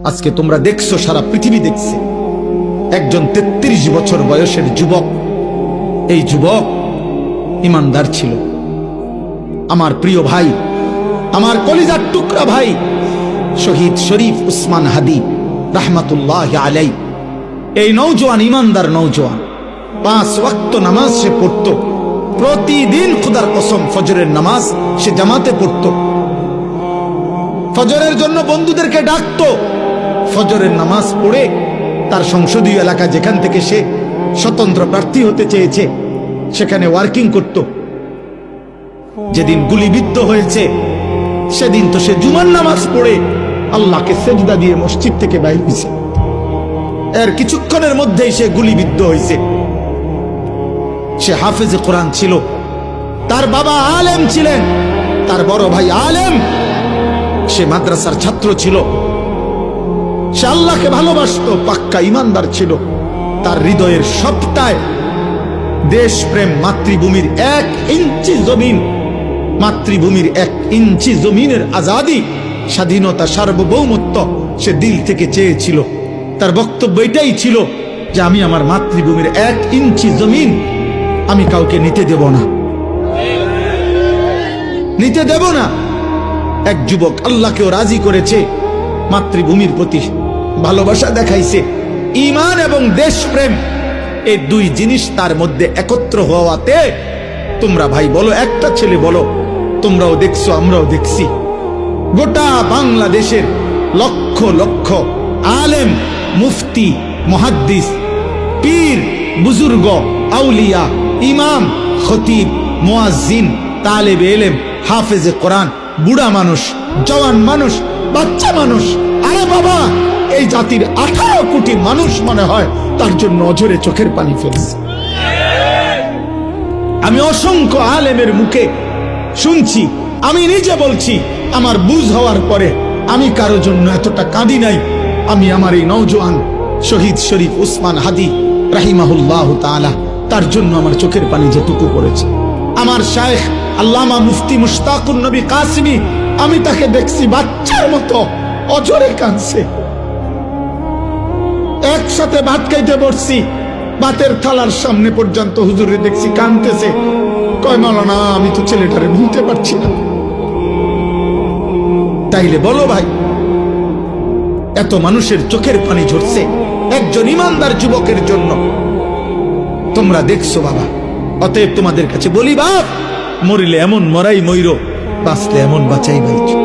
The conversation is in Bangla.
আজকে তোমরা দেখছো, সারা পৃথিবী দেখছে, একজন 33 বছর বয়সের যুবক, এই যুবক ইমানদার ছিল। আমার প্রিয় ভাই, আমার কলিজার টুকরা ভাই শহীদ শরীফ উসমান হাদি রাহমাতুল্লাহ আলাই, এই নওজোয়ান ইমানদার নওজোয়ান 5 ওয়াক্ত নামাজ সে পড়তো প্রতিদিন। খোদার কসম, ফজরের নামাজ সে জামাতে পড়তো, ফজরের জন্য বন্ধুদেরকে ডাকতো। ফজরের নামাজ পড়ে তার সংসদীয় এলাকা, যেখান থেকে সে স্বতন্ত্র প্রার্থী হতে চেয়েছে, সেখানে ওয়ার্কিং করত। যেদিন গুলিবিদ্ধ হয়েছে সেদিন তো সে জুমার নামাজ পড়ে আল্লাহকে সেজদা দিয়ে মসজিদ থেকে বাইর হয়েছে। এর কিছুক্ষণের মধ্যেই সে গুলিবিদ্ধ হয়েছে। সে হাফেজে কোরআন ছিল, তার বাবা আলেম ছিলেন, তার বড় ভাই আলেম, সে মাদ্রাসার ছাত্র ছিল, সে আল্লাহকে ভালোবাসতো, পাক্কা ইমানদার ছিল। তার হৃদয়ের সবটায় দেশপ্রেম, মাতৃভূমির 1 ইঞ্চি জমিন, মাতৃভূমির 1 ইঞ্চি জমিনের আজাদি, স্বাধীনতা, সার্বভৌমত্ব সে দিল থেকে চেয়েছিল। তার বক্তব্য এটাই ছিল যে আমি আমার মাতৃভূমির 1 ইঞ্চি জমিন আমি কাউকে নিতে দেব না, নিতে দেব না। এক যুবক আল্লাহকেও রাজি করেছে, মাতৃভূমির প্রতি ভালোবাসা দেখাইছে, ঈমান এবং দেশপ্রেম, এই 2 জিনিস তার মধ্যে একত্র হওয়াতে, তোমরা ভাই বলো, একটা ছেলে বলো, তোমরাও দেখছো আমরাও দেখছি, গোটা বাংলাদেশের লক্ষ লক্ষ আলেম, মুফতি, মুহাদ্দিস, পীর, বুজুর্গ, আউলিয়া, ইমাম, খতিব, মুয়াজ্জিন, তালেবে ইলম, হাফেজে কোরআন, বুড়া মানুষ, জওয়ান মানুষ, বাচ্চা মানুষ, আরে বাবা, এই জাতির 18 কোটি মানুষ মনে হয় তার জন্য অঝরে চোখের পানি ফেলছে। আমি অসংখ্য আলেমের মুখে শুনছি, আমি নিজে বলছি, আমার বুঝ হওয়ার পরে আমি কারো জন্য এতটা কাঁদি নাই। আমি আমার এই নওজোয়ান শহীদ শরীফ উসমান হাদি রাহিমাহুল্লাহ তাআলা, তার জন্য আমার চোখের পানি যেটুকু পড়েছে। আমার শায়েখ আল্লামা মুফতি মুশতাকুন নবী কাসিমি, আমি তাকে দেখছি বাচ্চার মতো অঝরে কাঁদছে। একসাথে ভাত খাইতে বসছি, ভাতের থালার সামনে পর্যন্ত হুজুরে দেখছি কাঁদতেছে। কয় মাওলানা, আমি তো ছেলেটারে ভুলতে পারছি না। তাইলে বলো ভাই, এত মানুষের চোখের পানি ঝরছে একজন ইমানদার যুবকের জন্য, তোমরা দেখছো বাবা। অতএব তোমাদের কাছে বলি, বাপ, মরিলে এমন মরাই মইরো, বাঁচলে এমন বাঁচাই বাইছো।